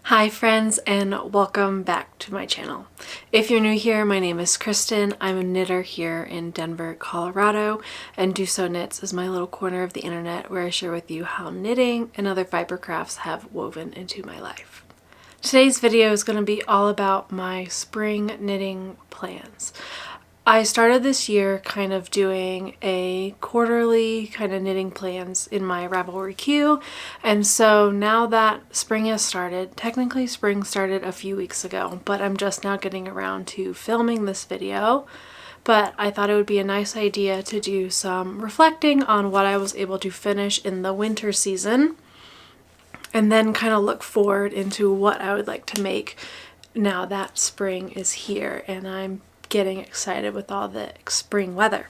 Hi friends, and welcome back to my channel. If you're new here, my name is Kristen. I'm a knitter here in Denver, Colorado, and Do So Knits is my little corner of the internet where I share with you how knitting and other fiber crafts have woven into my life. Today's video is going to be all about my spring knitting plans. I started this year kind of doing a quarterly kind of knitting plans in my Ravelry queue, and so now that spring has started, technically spring started a few weeks ago, but I'm just now getting around to filming this video. But I thought it would be a nice idea to do some reflecting on what I was able to finish in the winter season, and then kind of look forward into what I would like to make now that spring is here and I'm getting excited with all the spring weather.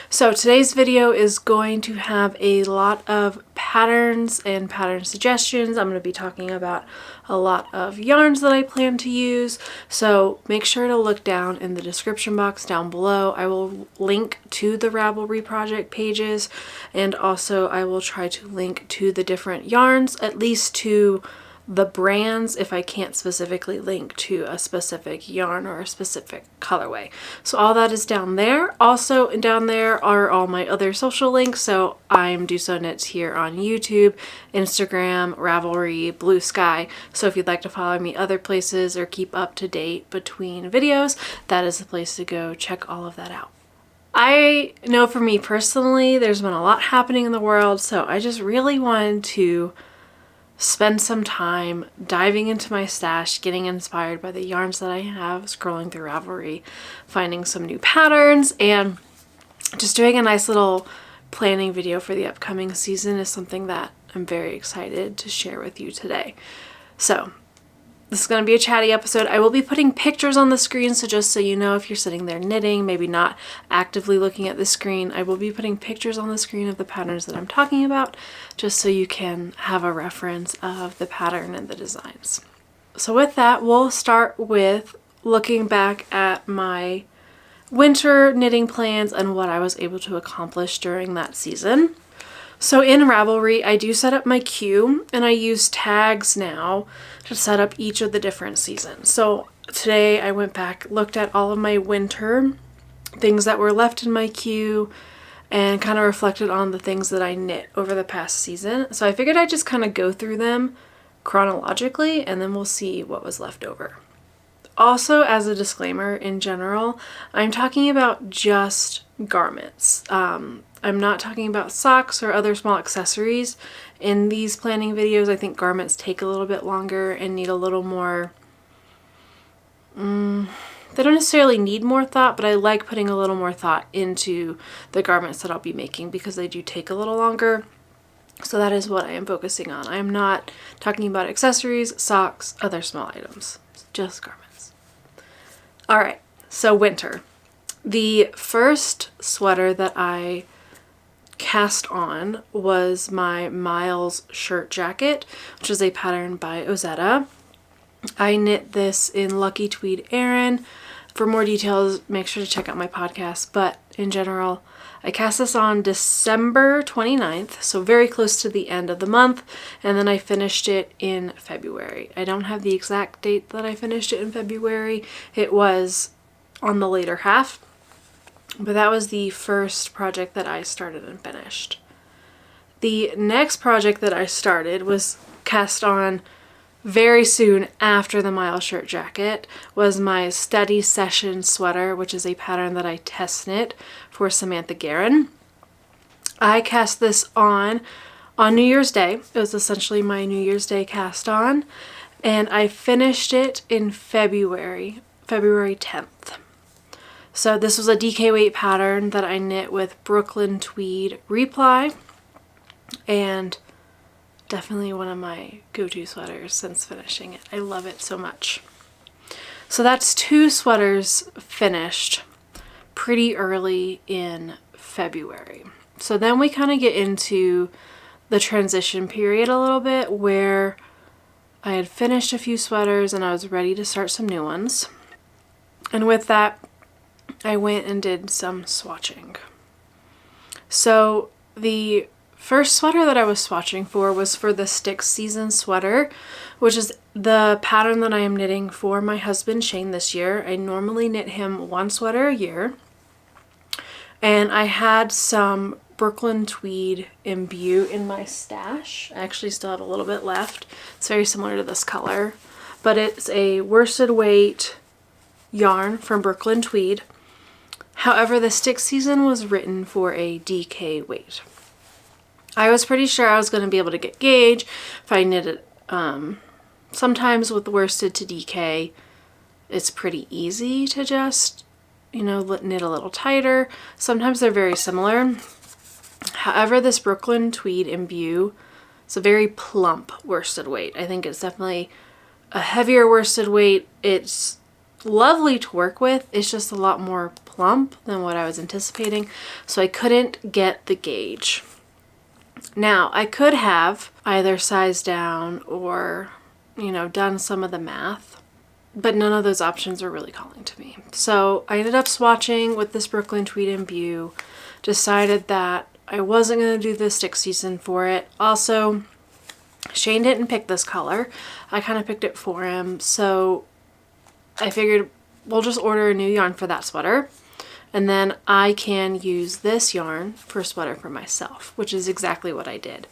So today's video is going to have a lot of patterns and pattern suggestions. I'm going to be talking about a lot of yarns that I plan to use, so make sure to look down in the description box down below. I will link to the Ravelry project pages, and also I will try to link to the different yarns, at least to the brands if I can't specifically link to a specific yarn or a specific colorway. So all that is down there. Also down there are all my other social links. So I'm Do So Knits here on YouTube, Instagram, Ravelry, Blue Sky. So if you'd like to follow me other places or keep up to date between videos, that is the place to go. Check all of that out. I know for me personally, there's been a lot happening in the world, so I just really wanted to spend some time diving into my stash, getting inspired by the yarns that I have, scrolling through Ravelry, finding some new patterns, and just doing a nice little planning video for the upcoming season is something that I'm very excited to share with you today. So this is going to be a chatty episode. I will be putting pictures on the screen, so just so you know, if you're sitting there knitting, maybe not actively looking at the screen, I will be putting pictures on the screen of the patterns that I'm talking about, just so you can have a reference of the pattern and the designs. So with that, we'll start with looking back at my winter knitting plans and what I was able to accomplish during that season. So in Ravelry, I do set up my queue, and I use tags now to set up each of the different seasons. So today I went back, looked at all of my winter things that were left in my queue, and kind of reflected on the things that I knit over the past season. So I figured I'd just kind of go through them chronologically, and then we'll see what was left over. Also, as a disclaimer, in general, I'm talking about just garments. I'm not talking about socks or other small accessories in these planning videos. I think garments take a little bit longer and need a little more, they don't necessarily need more thought, but I like putting a little more thought into the garments that I'll be making because they do take a little longer. So that is what I am focusing on. I am not talking about accessories, socks, other small items, just garments. All right, so winter. The first sweater that I cast on was my Miles shirt jacket, which is a pattern by Ozetta. I knit this in Lucky Tweed Aran. For more details, make sure to check out my podcast, but in general, I cast this on December 29th, so very close to the end of the month, and then I finished it in February. I don't have the exact date that I finished it in February. It was on the later half, but that was the first project that I started and finished. The next project that I started was cast on very soon after the Mile shirt jacket, was my Study Session sweater, which is a pattern that I test knit for Samantha Guerin. I cast this on New Year's Day. It was essentially my New Year's Day cast on, and I finished it in February 10th. So this was a DK weight pattern that I knit with Brooklyn Tweed Reply, and definitely one of my go-to sweaters since finishing it. I love it so much. So that's two sweaters finished pretty early in February. So then we kind of get into the transition period a little bit where I had finished a few sweaters and I was ready to start some new ones. And with that, I went and did some swatching. So the first sweater that I was swatching for was for the Stick Season sweater, which is the pattern that I am knitting for my husband Shane this year. I normally knit him one sweater a year, and I had some Brooklyn tweed imbue in my stash. I actually still have a little bit left. It's very similar to this color, but it's a worsted weight yarn from Brooklyn tweed. However, the Stick Season was written for a DK weight. I was pretty sure I was going to be able to get gauge if I knit it. Sometimes with worsted to DK, it's pretty easy to just, you know, knit a little tighter. Sometimes they're very similar. However, this Brooklyn tweed imbue, it's a very plump worsted weight. I think it's definitely a heavier worsted weight. It's lovely to work with. It's just a lot more plump than what I was anticipating. So I couldn't get the gauge. Now, I could have either sized down or, you know, done some of the math, but none of those options were really calling to me. So I ended up swatching with this Brooklyn tweed imbue, decided that I wasn't going to do the Stick Season for it. Also, Shane didn't pick this color. I kind of picked it for him. So I figured we'll just order a new yarn for that sweater, and then I can use this yarn for a sweater for myself, which is exactly what I did.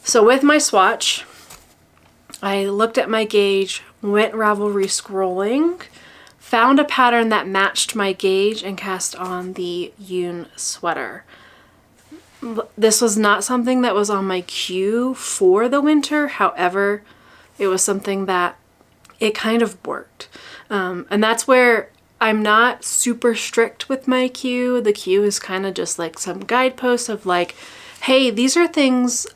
So with my swatch, I looked at my gauge, went Ravelry scrolling, found a pattern that matched my gauge, and cast on the Yoon sweater. This was not something that was on my queue for the winter. However, it was something that it kind of worked. And that's where I'm not super strict with my queue. The queue is kind of just like some guideposts of like, hey, these are things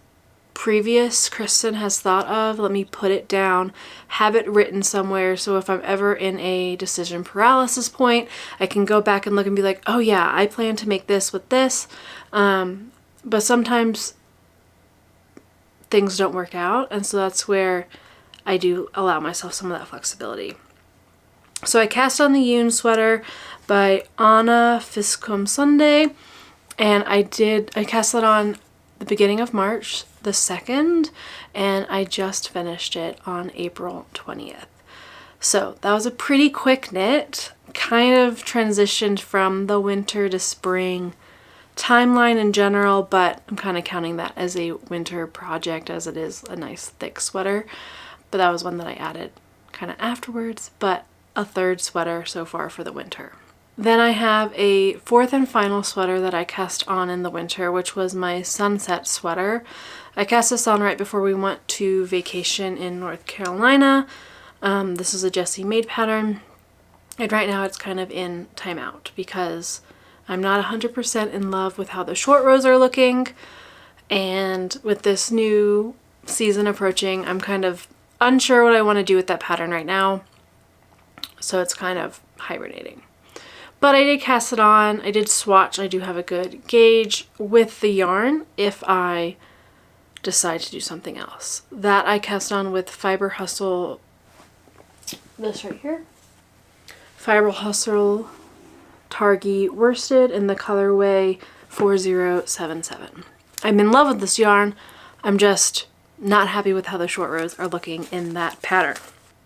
previous Kristen has thought of. Let me put it down, have it written somewhere. So if I'm ever in a decision paralysis point, I can go back and look and be like, oh yeah, I plan to make this with this. But sometimes things don't work out. And so that's where I do allow myself some of that flexibility. So I cast on the Yoon sweater by Anna Fiskum Sunday, and I cast it on the beginning of March the 2nd, and I just finished it on April 20th. So that was a pretty quick knit, kind of transitioned from the winter to spring timeline in general, but I'm kind of counting that as a winter project as it is a nice thick sweater. But that was one that I added kind of afterwards, but a third sweater so far for the winter. Then I have a fourth and final sweater that I cast on in the winter, which was my sunset sweater. I cast this on right before we went to vacation in North Carolina. This is a Jessie Made pattern, and right now it's kind of in timeout because I'm not 100% in love with how the short rows are looking, and with this new season approaching, I'm kind of unsure what I want to do with that pattern right now, so it's kind of hibernating. But I did cast it on, I did swatch, I do have a good gauge with the yarn if I decide to do something else. That I cast on with Fiber Hustle, this right here, Fiber Hustle Targhee worsted in the colorway 4077. I'm in love with this yarn, I'm just not happy with how the short rows are looking in that pattern.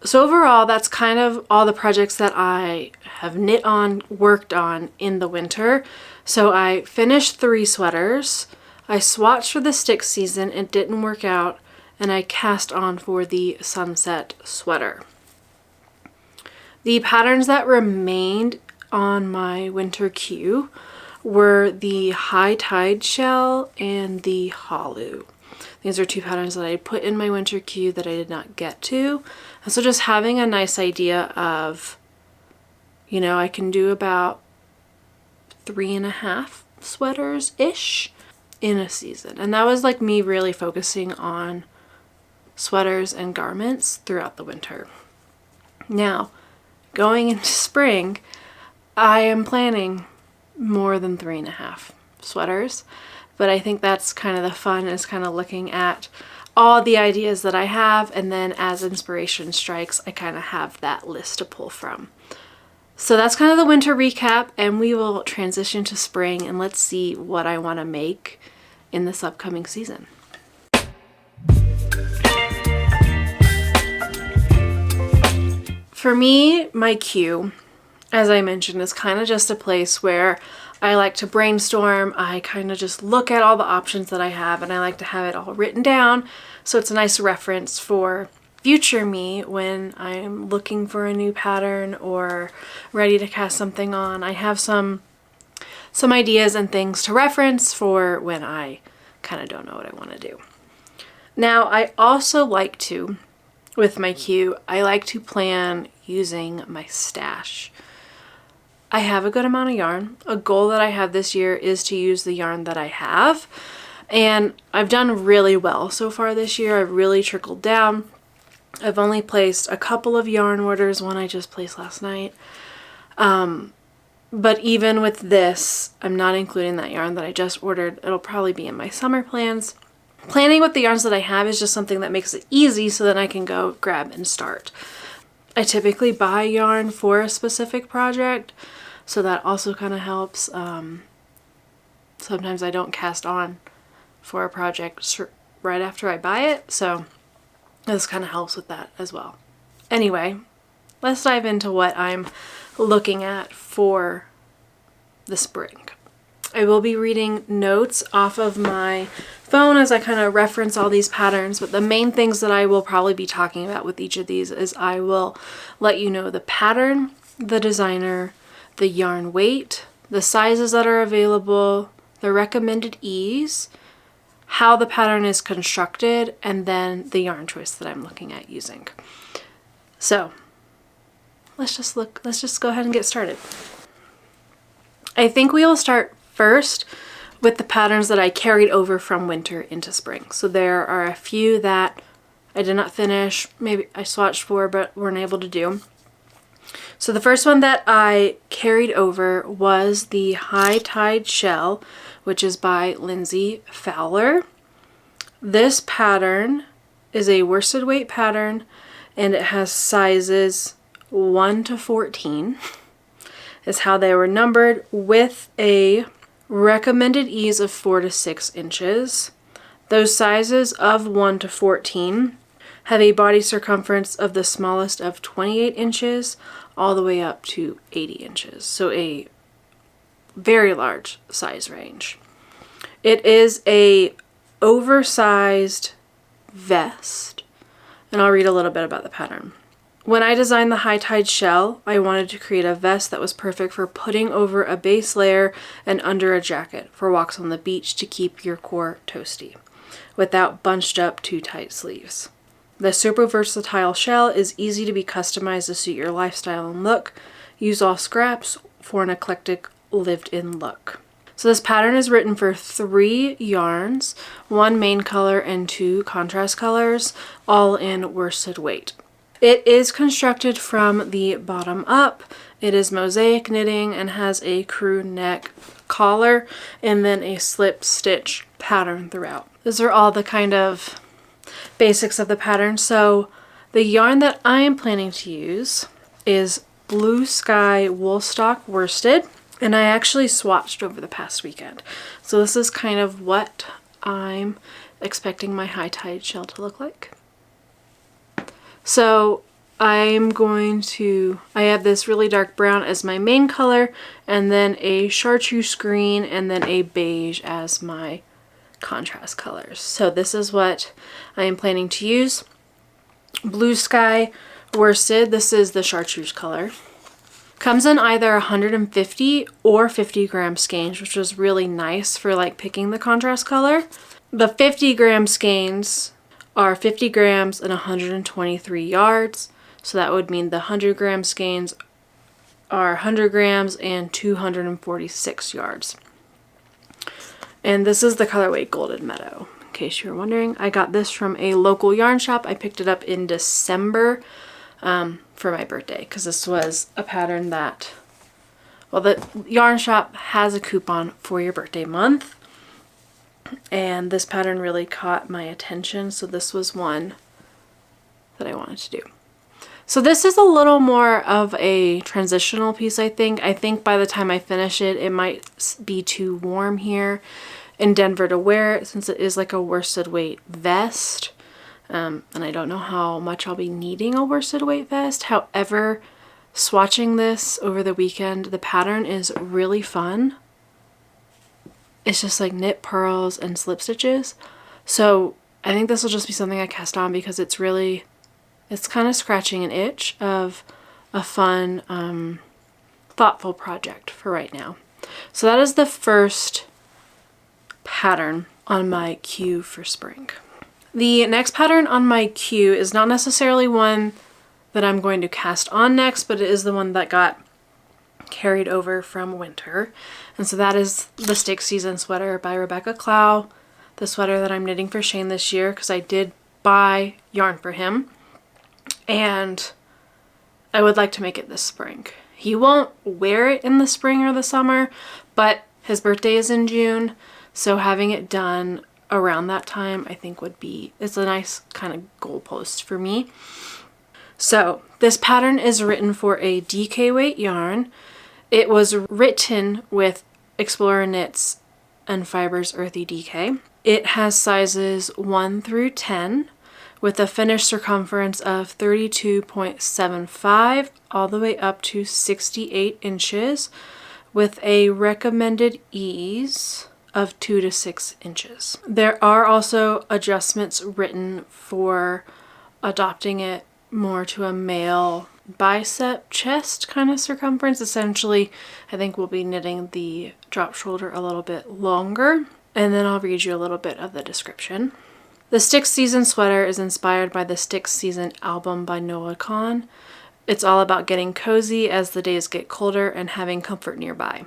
So overall, that's kind of all the projects that I have knit on, worked on in the winter. So I finished 3 sweaters, I swatched for the Stick Season, it didn't work out, and I cast on for the sunset sweater. The patterns that remained on my winter queue were the High Tide Shell and the Hollow. These are 2 patterns that I put in my winter queue that I did not get to. And so just having a nice idea of, you know, I can do about 3.5 sweaters-ish in a season. And that was like me really focusing on sweaters and garments throughout the winter. Now, going into spring, I am planning more than 3.5 sweaters. But I think that's kind of the fun, is kind of looking at all the ideas that I have, and then as inspiration strikes, I kind of have that list to pull from. So that's kind of the winter recap, and we will transition to spring, and let's see what I want to make in this upcoming season. For me, my queue, as I mentioned, is kind of just a place where I like to brainstorm. I kind of just look at all the options that I have, and I like to have it all written down so it's a nice reference for future me when I'm looking for a new pattern or ready to cast something on. I have some ideas and things to reference for when I kind of don't know what I want to do. Now, I also like to, with my queue, I like to plan using my stash. I have a good amount of yarn. A goal that I have this year is to use the yarn that I have, and I've done really well so far this year. I've really trickled down. I've only placed a couple of yarn orders, one I just placed last night. But even with this, I'm not including that yarn that I just ordered. It'll probably be in my summer plans. Planning with the yarns that I have is just something that makes it easy so that I can go grab and start. I typically buy yarn for a specific project, so that also kind of helps. Sometimes I don't cast on for a project right after I buy it, so this kind of helps with that as well. Anyway, let's dive into what I'm looking at for the spring. I will be reading notes off of my phone as I kind of reference all these patterns, but the main things that I will probably be talking about with each of these is I will let you know the pattern, the designer, the yarn weight, the sizes that are available, the recommended ease, how the pattern is constructed, and then the yarn choice that I'm looking at using. So let's just go ahead and get started. I think we will start first with the patterns that I carried over from winter into spring. So there are a few that I did not finish, maybe I swatched for, but weren't able to do. So the first one that I carried over was the High Tide Shell, which is by Lindsay Fowler. This pattern is a worsted weight pattern, and it has sizes 1 to 14 is how they were numbered, with a recommended ease of 4 to 6 inches. Those sizes of 1 to 14 have a body circumference of the smallest of 28 inches all the way up to 80 inches. So a very large size range. It is a oversized vest, and I'll read a little bit about the pattern. When I designed the High Tide Shell, I wanted to create a vest that was perfect for putting over a base layer and under a jacket for walks on the beach to keep your core toasty, without bunched up too tight sleeves. The super versatile shell is easy to be customized to suit your lifestyle and look. Use all scraps for an eclectic lived-in look. So this pattern is written for 3 yarns, 1 main color and 2 contrast colors, all in worsted weight. It is constructed from the bottom up. It is mosaic knitting and has a crew neck collar and then a slip stitch pattern throughout. Those are all the kind of basics of the pattern. So the yarn that I am planning to use is Blue Sky Woolstock Worsted, and I actually swatched over the past weekend. So this is kind of what I'm expecting my High Tide Shell to look like. So I have this really dark brown as my main color, and then a chartreuse green, and then a beige as my contrast colors. So this is what I am planning to use. Blue Sky Worsted, this is the chartreuse color. Comes in either 150 or 50 gram skeins, which was really nice for like picking the contrast color. The 50 gram skeins are 50 grams and 123 yards. So that would mean the 100 gram skeins are 100 grams and 246 yards. And this is the colorway Golden Meadow, in case you were wondering. I got this from a local yarn shop. I picked it up in December for my birthday, because this was a pattern that, well, the yarn shop has a coupon for your birthday month. And this pattern really caught my attention, so this was one that I wanted to do. So this is a little more of a transitional piece, I think. I think by the time I finish it, it might be too warm here in Denver to wear it since it is like a worsted weight vest. And I don't know how much I'll be needing a worsted weight vest. However, swatching this over the weekend, the pattern is really fun. It's just like knit pearls and slip stitches. So I think this will just be something I cast on because it's kind of scratching an itch of a fun, thoughtful project for right now. So that is the first pattern on my queue for spring. The next pattern on my queue is not necessarily one that I'm going to cast on next, but it is the one that got carried over from winter. And so that is the Stick Season Sweater by Rebecca Clow, the sweater that I'm knitting for Shane this year because I did buy yarn for him. And I would like to make it this spring. He won't wear it in the spring or the summer, but his birthday is in June, so having it done around that time I think it's a nice kind of goalpost for me. So this pattern is written for a DK weight yarn. It was written with Explorer Knits and Fibers Earthy DK. It has sizes 1 through 10 with a finished circumference of 32.75 all the way up to 68 inches with a recommended ease of 2 to 6 inches. There are also adjustments written for adopting it more to a male bicep chest kind of circumference. Essentially, I think we'll be knitting the drop shoulder a little bit longer, and then I'll read you a little bit of the description. The Stick Season Sweater is inspired by the Stick Season album by Noah Kahan. It's all about getting cozy as the days get colder and having comfort nearby.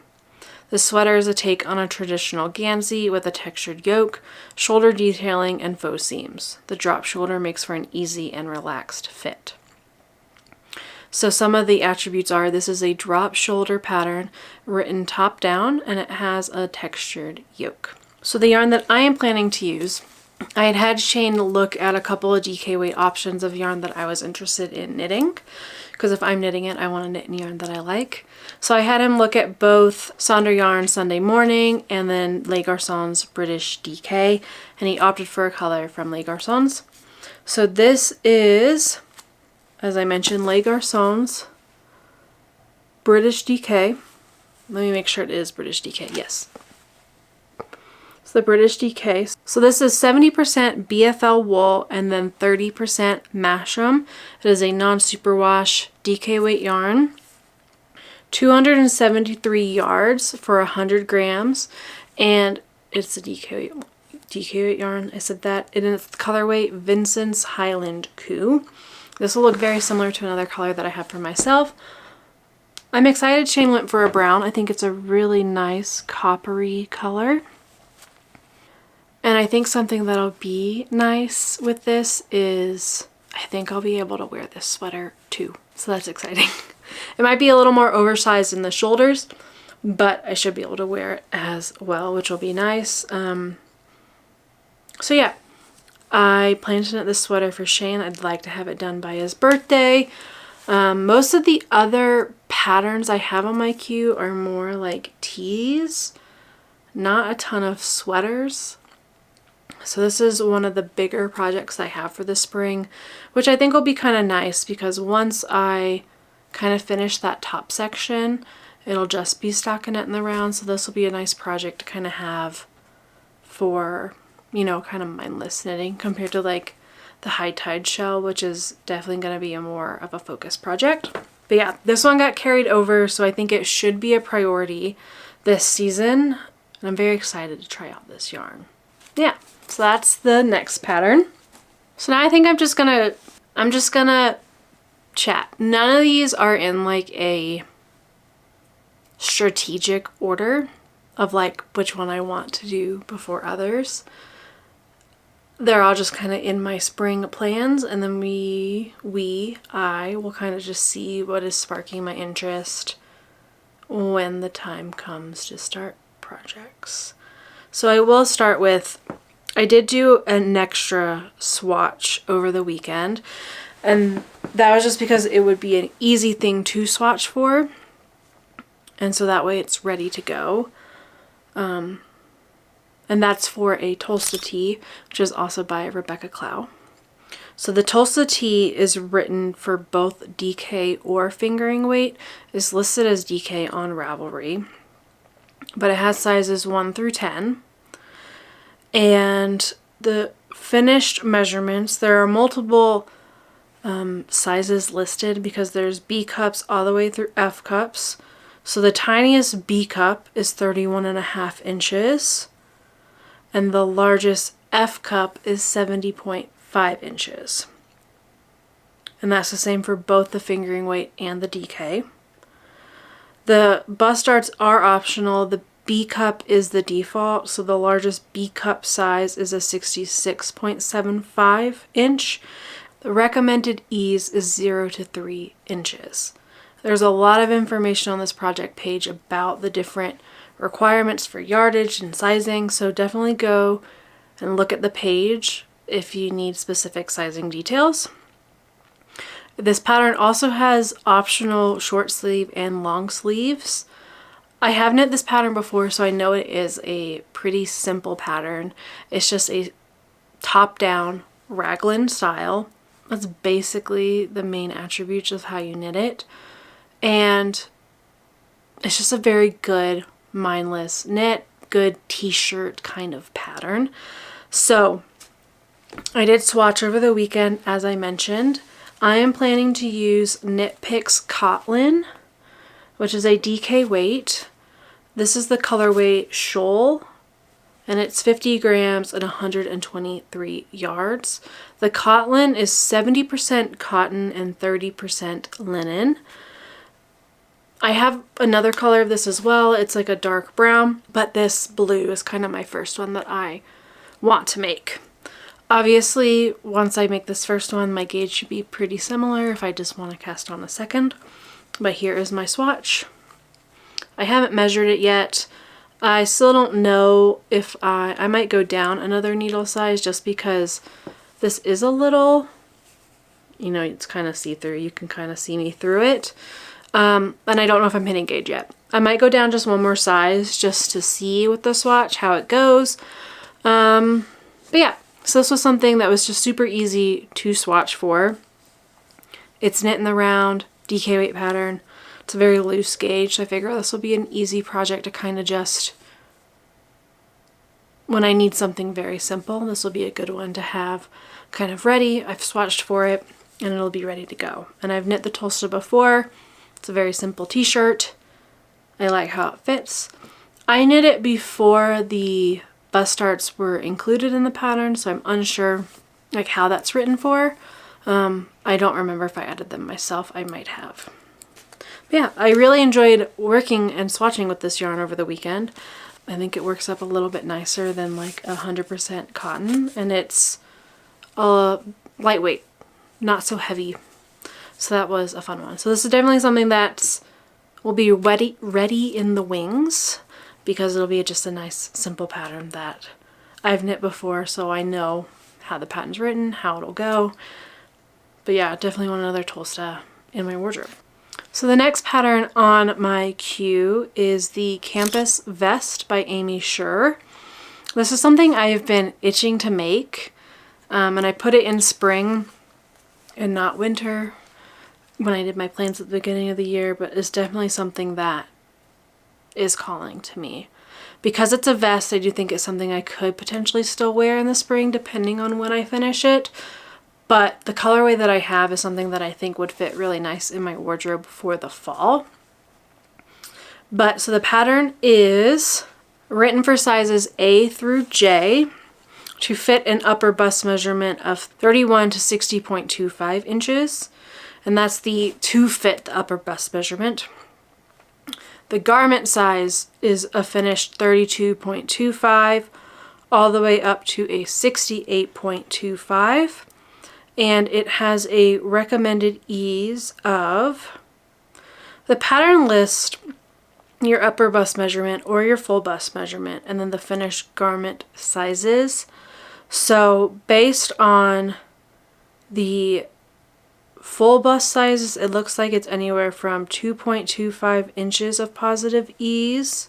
The sweater is a take on a traditional Gansey with a textured yoke, shoulder detailing, and faux seams. The drop shoulder makes for an easy and relaxed fit. So some of the attributes are, this is a drop shoulder pattern written top down, and it has a textured yoke. So the yarn that I am planning to use, I had Shane look at a couple of DK weight options of yarn that I was interested in knitting, because if I'm knitting it, I want to knit in yarn that I like. So I had him look at both Sonder Yarn Sunday Morning and then Les Garçons British DK, and he opted for a color from Les Garçons. So this is, as I mentioned, Les Garçons British DK. Let me make sure it is British DK. Yes. It's the British DK. So this is 70% BFL wool and then 30% Mashram. It is a non-superwash DK weight yarn. 273 yards for 100 grams, and it's a DK weight yarn. I said that. It is colorway Vincent's Highland Coup. This will look very similar to another color that I have for myself. I'm excited Shane went for a brown. I think it's a really nice coppery color. And I think something that'll be nice with this is I think I'll be able to wear this sweater too. So that's exciting. It might be a little more oversized in the shoulders, but I should be able to wear it as well, which will be nice. So yeah, I plan to knit this sweater for Shane. I'd like to have it done by his birthday. Most of the other patterns I have on my queue are more like tees, not a ton of sweaters. So this is one of the bigger projects I have for the spring, which I think will be kind of nice because once I kind of finish that top section, it'll just be stockinette in the round. So this will be a nice project to kind of have for, you know, kind of mindless knitting compared to like the High Tide shell, which is definitely going to be a more of a focus project. But yeah, this one got carried over, so I think it should be a priority this season. And I'm very excited to try out this yarn. Yeah, so that's the next pattern. So now I think I'm just gonna chat. None of these are in like a strategic order of like which one I want to do before others. They're all just kind of in my spring plans, and then I will kind of just see what is sparking my interest when the time comes to start projects. So I will start with, I did do an extra swatch over the weekend, and that was just because it would be an easy thing to swatch for, and so that way it's ready to go. and that's for a Tolsta Tee, which is also by Rebecca Clow. So the Tolsta Tee is written for both DK or fingering weight, is listed as DK on Ravelry, but it has sizes 1 through 10. And the finished measurements, there are multiple sizes listed because there's B cups all the way through F cups. So the tiniest B cup is 31.5 inches and the largest F cup is 70.5 inches. And that's the same for both the fingering weight and the DK. The bust darts are optional. The B cup is the default, so the largest B cup size is a 66.75 inch. The recommended ease is 0 to 3 inches. There's a lot of information on this project page about the different requirements for yardage and sizing, so definitely go and look at the page if you need specific sizing details. This pattern also has optional short sleeve and long sleeves. I have knit this pattern before, so I know it is a pretty simple pattern. It's just a top-down raglan style. That's basically the main attributes of how you knit it. And it's just a very good mindless knit, good t-shirt kind of pattern. So I did swatch over the weekend, as I mentioned. I am planning to use Knit Picks Cotton, which is a DK weight. This is the colorway Shoal, and it's 50 grams and 123 yards. The cotton is 70% cotton and 30% linen. I have another color of this as well. It's like a dark brown, but this blue is kind of my first one that I want to make. Obviously, once I make this first one, my gauge should be pretty similar if I just want to cast on a second. But here is my swatch. I haven't measured it yet. I still don't know if I might go down another needle size just because this is a little, you know, it's kind of see-through. You can kind of see me through it. And I don't know if I'm hitting gauge yet. I might go down just one more size just to see with the swatch how it goes. But yeah, so this was something that was just super easy to swatch for. It's knit in the round, DK weight pattern. It's a very loose gauge, so I figure this will be an easy project to kind of just, when I need something very simple, this will be a good one to have kind of ready. I've swatched for it and it'll be ready to go. And I've knit the Tolsta before. It's a very simple t-shirt. I like how it fits. I knit it before the bust darts were included in the pattern, so I'm unsure like how that's written for. I don't remember if I added them myself. I might have. But yeah, I really enjoyed working and swatching with this yarn over the weekend. I think it works up a little bit nicer than like 100% cotton, and it's lightweight, not so heavy. So that was a fun one. So this is definitely something that will be ready in the wings, because it'll be just a nice simple pattern that I've knit before, so I know how the pattern's written, how it'll go. But yeah, definitely want another Tolsta in my wardrobe. So the next pattern on my queue is the Campus Vest by Amy Scher. This is something I've been itching to make, and I put it in spring and not winter when I did my plans at the beginning of the year, but it's definitely something that is calling to me. Because it's a vest, I do think it's something I could potentially still wear in the spring depending on when I finish it. But the colorway that I have is something that I think would fit really nice in my wardrobe for the fall. But so the pattern is written for sizes A through J to fit an upper bust measurement of 31 to 60.25 inches. And that's to fit the upper bust measurement. The garment size is a finished 32.25 all the way up to a 68.25. And it has a recommended ease of, the pattern list your upper bust measurement or your full bust measurement, and then the finished garment sizes. So based on the full bust sizes, it looks like it's anywhere from 2.25 inches of positive ease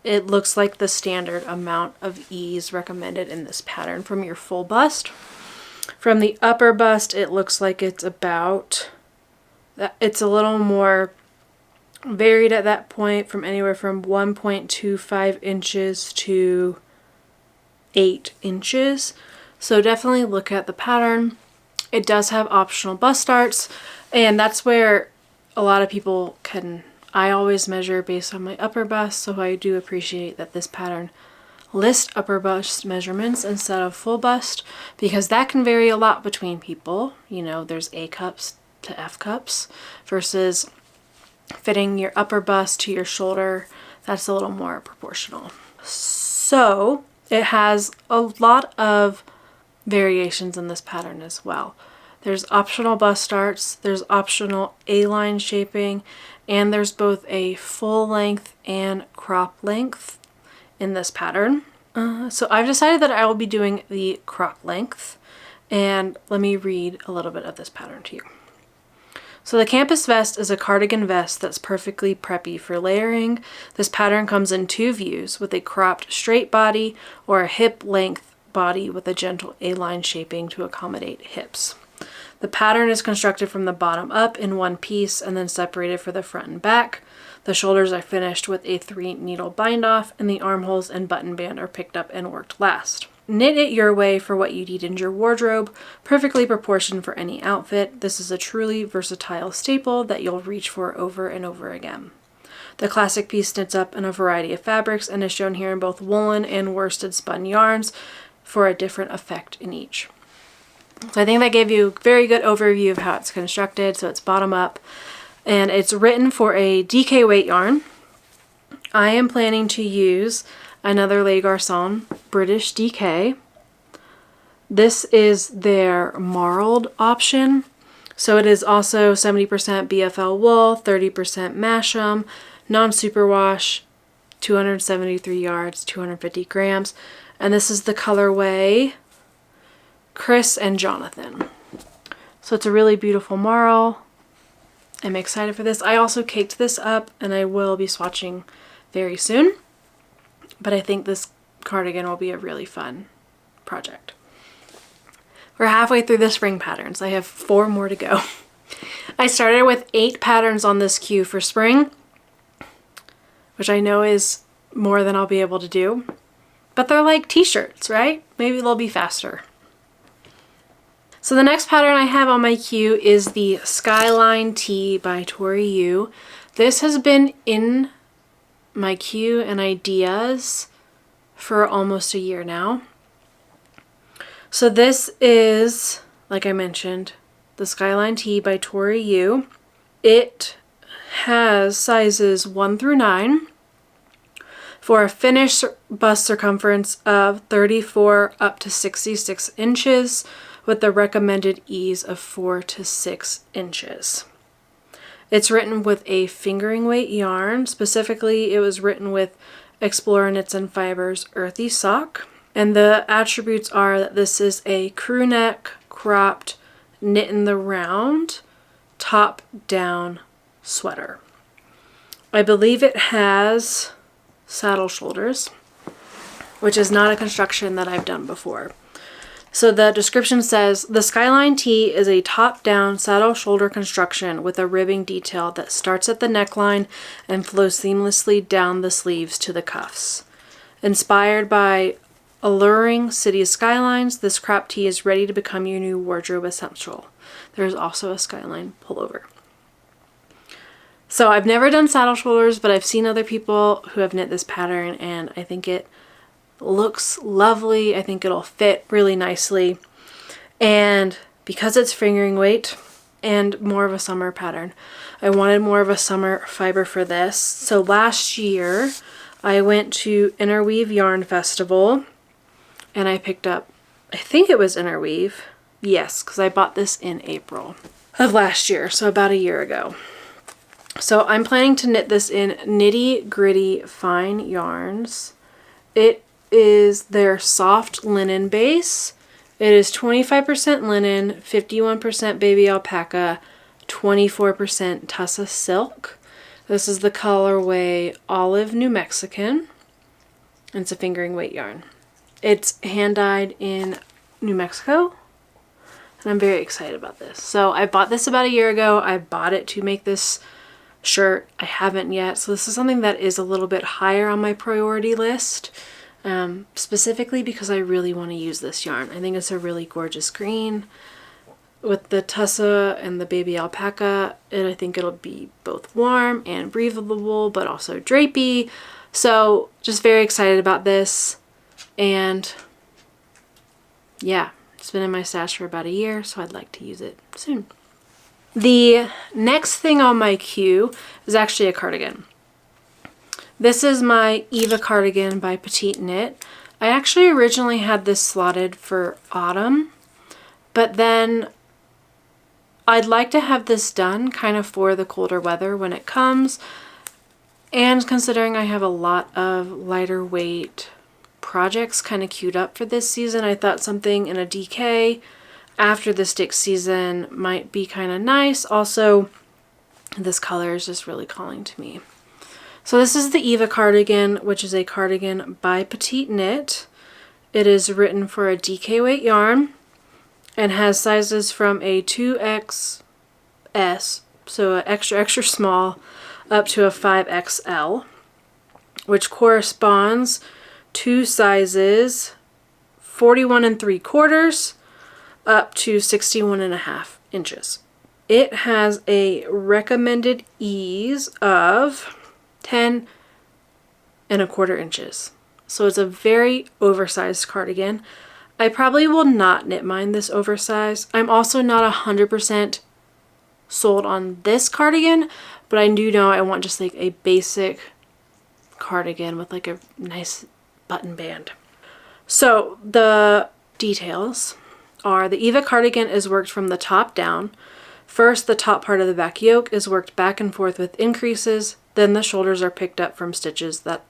it looks like the standard amount of ease recommended in this pattern from your full bust. From the upper bust, it looks like it's about, it's a little more varied at that point, from anywhere from 1.25 inches to 8 inches. So definitely look at the pattern. It does have optional bust starts, and that's where a lot of people can, I always measure based on my upper bust, so I do appreciate that this pattern lists upper bust measurements instead of full bust, because that can vary a lot between people. You know, there's A cups to F cups versus fitting your upper bust to your shoulder. That's a little more proportional. So it has a lot of variations in this pattern as well. There's optional bust starts, there's optional A-line shaping, and there's both a full length and crop length in this pattern. So I've decided that I will be doing the crop length, and let me read a little bit of this pattern to you. So the campus vest is a cardigan vest that's perfectly preppy for layering. This pattern comes in 2 views, with a cropped straight body or a hip length body with a gentle A-line shaping to accommodate hips. The pattern is constructed from the bottom up in one piece and then separated for the front and back. The shoulders are finished with a 3-needle bind off, and the armholes and button band are picked up and worked last. Knit it your way for what you need in your wardrobe, perfectly proportioned for any outfit. This is a truly versatile staple that you'll reach for over and over again. The classic piece knits up in a variety of fabrics and is shown here in both woolen and worsted spun yarns for a different effect in each. So I think that gave you a very good overview of how it's constructed. So it's bottom up, and it's written for a DK weight yarn. I am planning to use another Les Garçons British DK. This is their marled option. So it is also 70% BFL wool, 30% Masham, non-superwash, 273 yards, 250 grams. And this is the colorway Chris and Jonathan. So it's a really beautiful marl. I'm excited for this. I also caked this up, and I will be swatching very soon. But I think this cardigan will be a really fun project. We're halfway through the spring patterns. I have 4 more to go. I started with 8 patterns on this queue for spring, which I know is more than I'll be able to do. But they're like t-shirts, right? Maybe they'll be faster. So the next pattern I have on my queue is the Skyline Tee by Tori Yu. This has been in my queue and ideas for almost a year now. So this is, like I mentioned, the Skyline Tee by Tori Yu. It has sizes 1 through 9 for a finished bust circumference of 34 up to 66 inches with the recommended ease of 4 to 6 inches. It's written with a fingering weight yarn. Specifically, it was written with Explorer Knits and Fibers Earthy Sock. And the attributes are that this is a crew neck, cropped, knit in the round, top down sweater. I believe it has saddle shoulders, which is not a construction that I've done before. So the description says, the Skyline Tee is a top-down saddle shoulder construction with a ribbing detail that starts at the neckline and flows seamlessly down the sleeves to the cuffs. Inspired by alluring city skylines, this crop tee is ready to become your new wardrobe essential. There's also a skyline pullover. So I've never done saddle shoulders, but I've seen other people who have knit this pattern, and I think it looks lovely. I think it'll fit really nicely. And because it's fingering weight and more of a summer pattern, I wanted more of a summer fiber for this. So last year I went to Interweave Yarn Festival and I picked up, I think it was Interweave. Yes, because I bought this in April of last year, so about a year ago. So I'm planning to knit this in Nitty Gritty Fine Yarns. It is their soft linen base. It is 25% linen, 51% baby alpaca, 24% Tussa silk. This is the colorway Olive New Mexican. and it's a fingering weight yarn. It's hand dyed in New Mexico, and I'm very excited about this. So I bought this about a year ago. I bought it to make this shirt. I haven't yet, so this is something that is a little bit higher on my priority list, specifically because I really want to use this yarn. I think it's a really gorgeous green with the tussa and the baby alpaca, and I think it'll be both warm and breathable, but also drapey. So just very excited about this, and yeah, it's been in my stash for about a year, so I'd like to use it soon. The next thing on my queue is actually a cardigan. This is my Eva Cardigan by Petite Knit. I actually originally had this slotted for autumn, but then I'd like to have this done kind of for the colder weather when it comes. And considering I have a lot of lighter weight projects kind of queued up for this season, I thought something in a DK after the stick season might be kind of nice. Also, this color is just really calling to me. So this is the Eva Cardigan, which is a cardigan by Petite Knit. It is written for a DK weight yarn and has sizes from a 2XS, so an extra small, up to a 5XL, which corresponds to sizes 41 3/4 up to 61.5 inches. It has a recommended ease of 10 1/4 inches. So it's a very oversized cardigan. I probably will not knit mine this oversized. I'm also not 100% sold on this cardigan, but I do know I want just like a basic cardigan with like a nice button band. So the details are the Eva Cardigan is worked from the top down. First, the top part of the back yoke is worked back and forth with increases. Then the shoulders are picked up from stitches that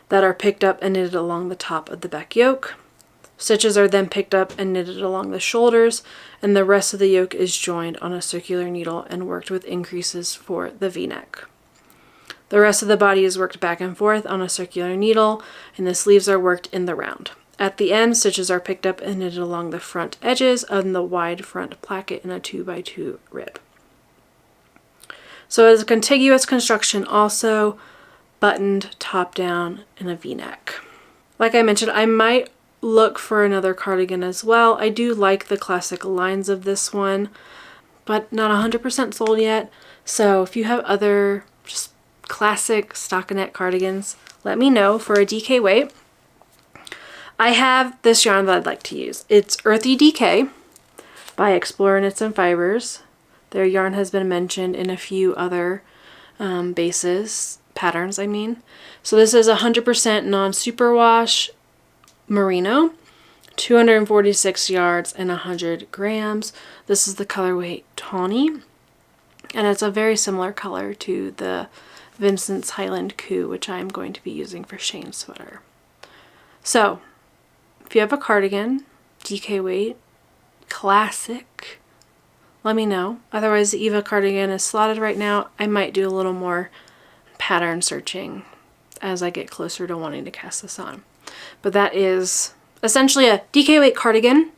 are picked up and knitted along the top of the back yoke. Stitches are then picked up and knitted along the shoulders, and the rest of the yoke is joined on a circular needle and worked with increases for the V-neck. The rest of the body is worked back and forth on a circular needle, and the sleeves are worked in the round. At the end, stitches are picked up and knitted along the front edges of the wide front placket in a 2x2 rib. So it is a contiguous construction, also buttoned top down in a V-neck. Like I mentioned, I might look for another cardigan as well. I do like the classic lines of this one, but not 100% sold yet. So if you have other just classic stockinette cardigans, let me know for a DK weight. I have this yarn that I'd like to use. It's Earthy DK by Explorer Knits and Fibers. Their yarn has been mentioned in a few other patterns, I mean. So this is 100% non-superwash merino, 246 yards and 100 grams. This is the colorway Tawny, and it's a very similar color to the Vincent's Highland Coup, which I'm going to be using for Shane's sweater. So if you have a cardigan, DK weight, classic, let me know. Otherwise, the Eva Cardigan is slotted right now. I might do a little more pattern searching as I get closer to wanting to cast this on. But that is essentially a DK weight cardigan.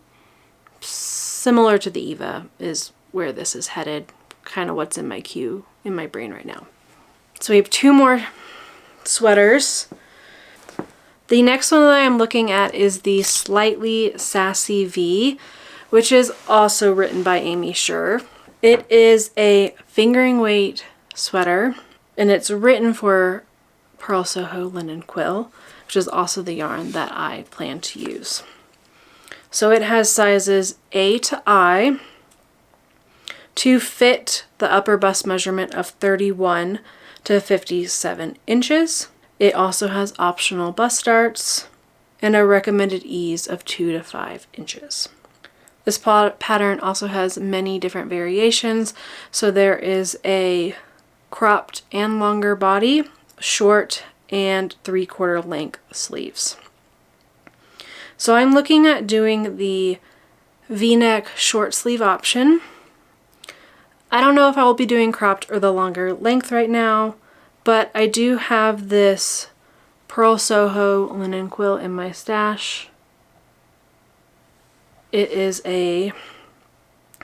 Similar to the Eva is where this is headed. Kind of what's in my queue in my brain right now. So we have two more sweaters. The next one that I'm looking at is the Slightly Sassy V, which is also written by Amy Scher. It is a fingering weight sweater, and it's written for Pearl Soho Linen Quill, which is also the yarn that I plan to use. So it has sizes A to I to fit the upper bust measurement of 31 to 57 inches. It also has optional bust darts and a recommended ease of 2 to 5 inches. This pattern also has many different variations. So there is a cropped and longer body, short and 3/4 length sleeves. So I'm looking at doing the V-neck short sleeve option. I don't know if I will be doing cropped or the longer length right now, but I do have this Pearl Soho linen quilt in my stash. It is a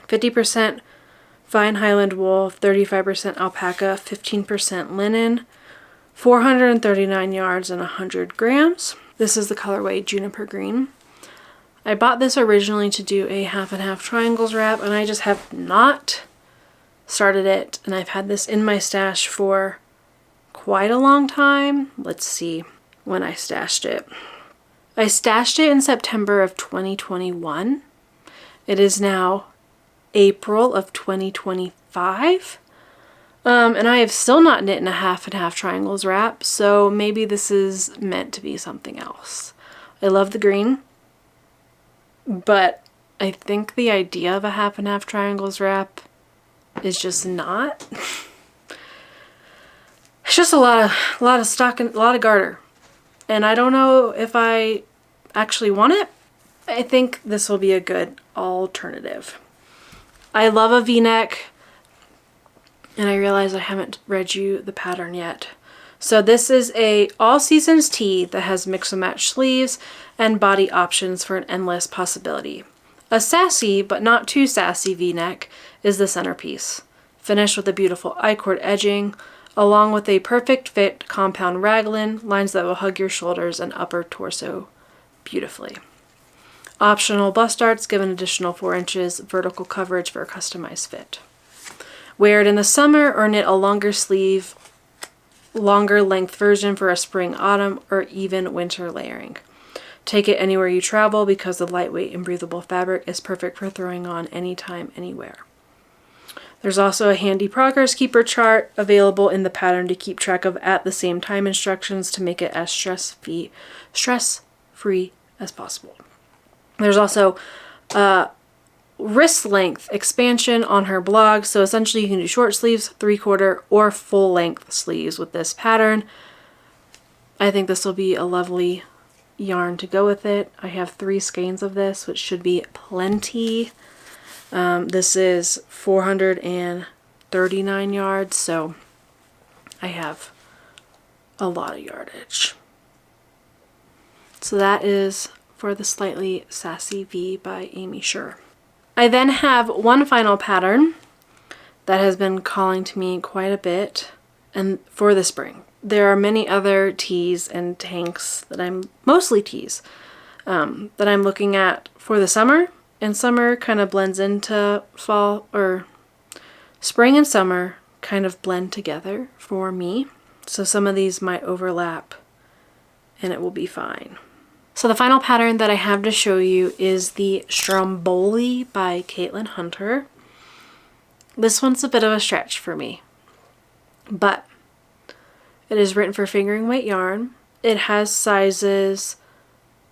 50% fine Highland wool, 35% alpaca, 15% linen, 439 yards and 100 grams. This is the colorway Juniper Green. I bought this originally to do a half and half triangles wrap, and I just have not started it, and I've had this in my stash for quite a long time. Let's see when I stashed it. I stashed it in September of 2021. It is now April of 2025. And I have still not knit in a half and half triangles wrap, so maybe this is meant to be something else. I love the green, but I think the idea of a half and half triangles wrap is just not. It's just a lot of stock and a lot of garter, and I don't know if I actually want it. I think this will be a good alternative. I love a V-neck, and I realize I haven't read you the pattern yet. So this is a all seasons tee that has mix and match sleeves and body options for an endless possibility. A sassy but not too sassy V-neck is the centerpiece, finished with a beautiful I-cord edging, along with a perfect fit compound raglan, lines that will hug your shoulders and upper torso beautifully. Optional bust darts give an additional 4 inches vertical coverage for a customized fit. Wear it in the summer or knit a longer sleeve, longer length version for a spring, autumn, or even winter layering. Take it anywhere you travel because the lightweight and breathable fabric is perfect for throwing on anytime, anywhere. There's also a handy progress keeper chart available in the pattern to keep track of at the same time instructions to make it as stress-free as possible. There's also wrist length expansion on her blog, so essentially you can do short sleeves, 3/4, or full length sleeves with this pattern. I think this will be a lovely yarn to go with it. I have 3 skeins of this, which should be plenty. This is 439 yards, so I have a lot of yardage. So that is for the Slightly Sassy V by Amy Sher. I then have one final pattern that has been calling to me quite a bit, and for the spring. There are many other tees and tanks that mostly tees, that I'm looking at for the summer, and summer kind of blends into fall, or spring and summer kind of blend together for me. So some of these might overlap and it will be fine. So the final pattern that I have to show you is the Stromboli by Caitlin Hunter. This one's a bit of a stretch for me, but it is written for fingering weight yarn. It has sizes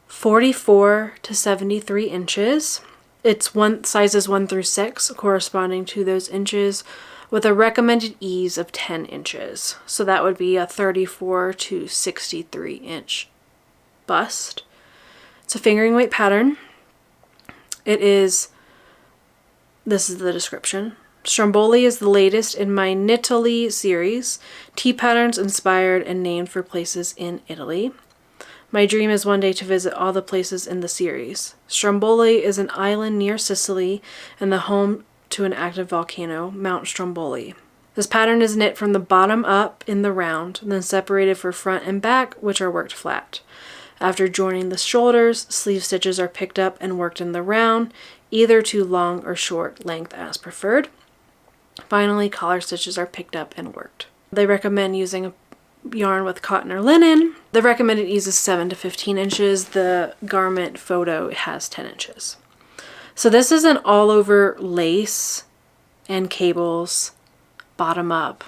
44 to 73 inches. It's sizes 1 through 6 corresponding to those inches, with a recommended ease of 10 inches. So that would be a 34 to 63 inch bust. It's a fingering weight pattern. This is the description. Stromboli is the latest in my Knitily series, tea patterns inspired and named for places in Italy. My dream is one day to visit all the places in the series. Stromboli is an island near Sicily and the home to an active volcano, Mount Stromboli. This pattern is knit from the bottom up in the round, then separated for front and back, which are worked flat. After joining the shoulders, sleeve stitches are picked up and worked in the round, either to long or short length as preferred. Finally, collar stitches are picked up and worked. They recommend using a yarn with cotton or linen. The recommended ease is 7 to 15 inches. The garment photo has 10 inches. So this is an all-over lace and cables bottom up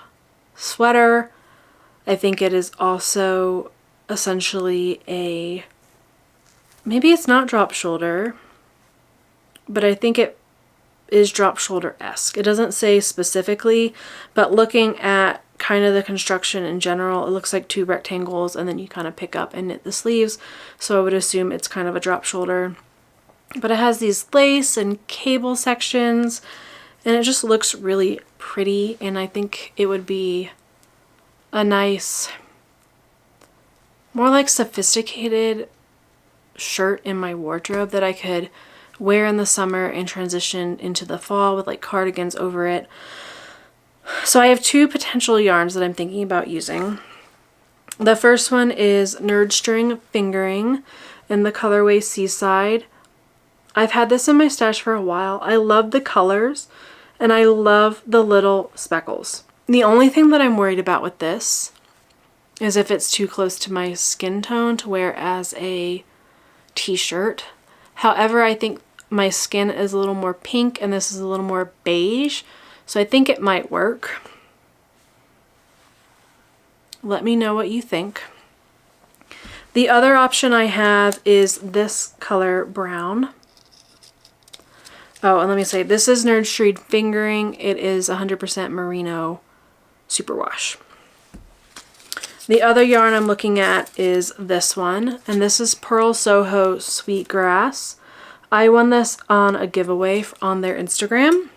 sweater. I think it is also essentially maybe it's not drop shoulder, but I think it is drop shoulder-esque. It doesn't say specifically, but looking at kind of the construction in general, it looks like 2 rectangles and then you kind of pick up and knit the sleeves. So I would assume it's kind of a drop shoulder, but it has these lace and cable sections and it just looks really pretty, and I think it would be a nice more like sophisticated shirt in my wardrobe that I could wear in the summer and transition into the fall with like cardigans over it. So I have two potential yarns that I'm thinking about using. The first one is Knerd string fingering in the colorway Seaside. I've had this in my stash for a while. I love the colors and I love the little speckles. The only thing that I'm worried about with this is if it's too close to my skin tone to wear as a t-shirt. However, I think my skin is a little more pink and this is a little more beige, so I think it might work. Let me know what you think. The other option I have is this color brown. Oh, and let me say, this is Knerd string fingering. It is 100% merino superwash. The other yarn I'm looking at is this one, and this is Pearl Soho Sweetgrass. I won this on a giveaway on their Instagram.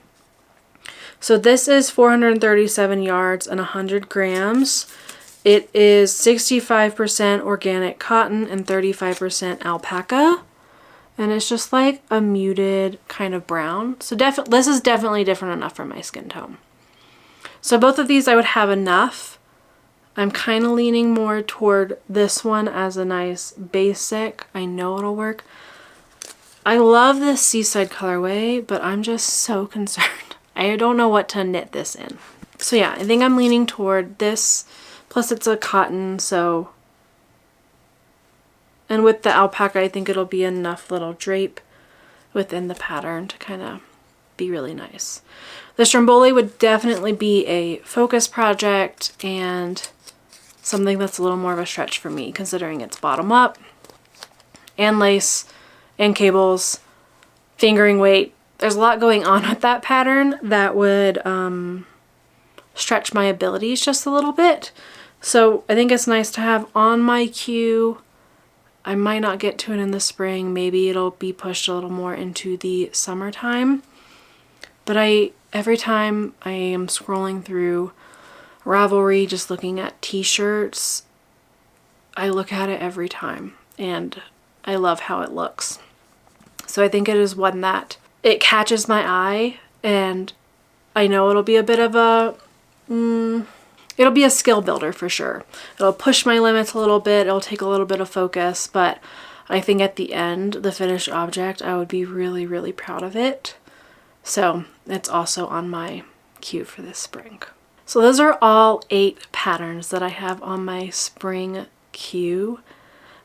So this is 437 yards and 100 grams. It is 65% organic cotton and 35% alpaca. And it's just like a muted kind of brown. So this is definitely different enough for my skin tone. So both of these I would have enough. I'm kind of leaning more toward this one as a nice basic. I know it'll work. I love this Seaside colorway, but I'm just so concerned. I don't know what to knit this in. So yeah, I think I'm leaning toward this. Plus it's a cotton, so... And with the alpaca, I think it'll be enough little drape within the pattern to kind of be really nice. The Stromboli would definitely be a focus project and something that's a little more of a stretch for me, considering it's bottom up and lace and cables, fingering weight. There's a lot going on with that pattern that would stretch my abilities just a little bit. So I think it's nice to have on my queue. I might not get to it in the spring. Maybe it'll be pushed a little more into the summertime. But every time I am scrolling through Ravelry, just looking at t-shirts, I look at it every time and I love how it looks. So I think it is one that it catches my eye, and I know it'll be a bit of a, it'll be a skill builder for sure. It'll push my limits a little bit, it'll take a little bit of focus, but I think at the end, the finished object, I would be really, really proud of it. So it's also on my queue for this spring. So those are all 8 patterns that I have on my spring queue.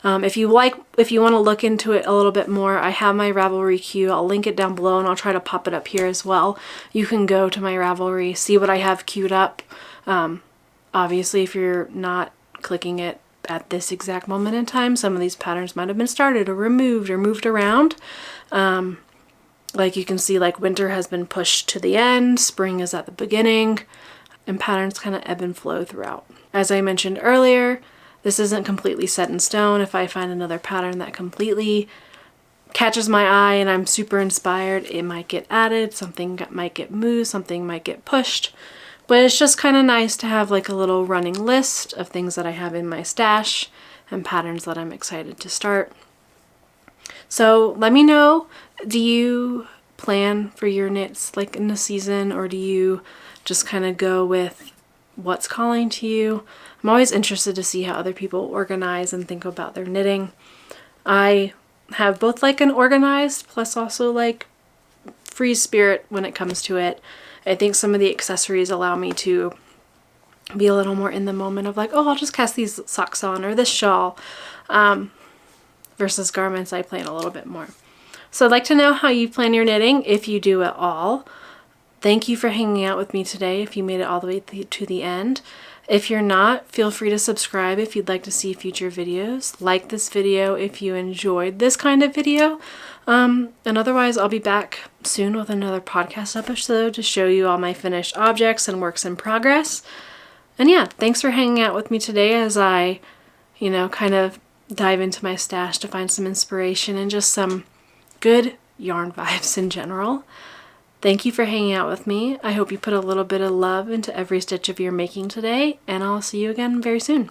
If you want to look into it a little bit more, I have my Ravelry queue. I'll link it down below and I'll try to pop it up here as well. You can go to my Ravelry, see what I have queued up. Obviously, if you're not clicking it at this exact moment in time, some of these patterns might have been started or removed or moved around. Like you can see, like winter has been pushed to the end, spring is at the beginning, and patterns kind of ebb and flow throughout. As I mentioned earlier, this isn't completely set in stone. If I find another pattern that completely catches my eye and I'm super inspired, it might get added, something might get moved, something might get pushed. But it's just kind of nice to have like a little running list of things that I have in my stash and patterns that I'm excited to start. So let me know, do you plan for your knits like in the season, or do you just kind of go with what's calling to you? I'm always interested to see how other people organize and think about their knitting. I have both like an organized plus also like free spirit when it comes to it. I think some of the accessories allow me to be a little more in the moment of like, oh, I'll just cast these socks on or this shawl. Versus garments, I plan a little bit more. So I'd like to know how you plan your knitting, if you do at all. Thank you for hanging out with me today if you made it all the way to the end. If you're not, feel free to subscribe if you'd like to see future videos. Like this video if you enjoyed this kind of video. And otherwise, I'll be back soon with another podcast episode to show you all my finished objects and works in progress. And yeah, thanks for hanging out with me today as I, kind of dive into my stash to find some inspiration and just some good yarn vibes in general. Thank you for hanging out with me. I hope you put a little bit of love into every stitch of your making today, and I'll see you again very soon.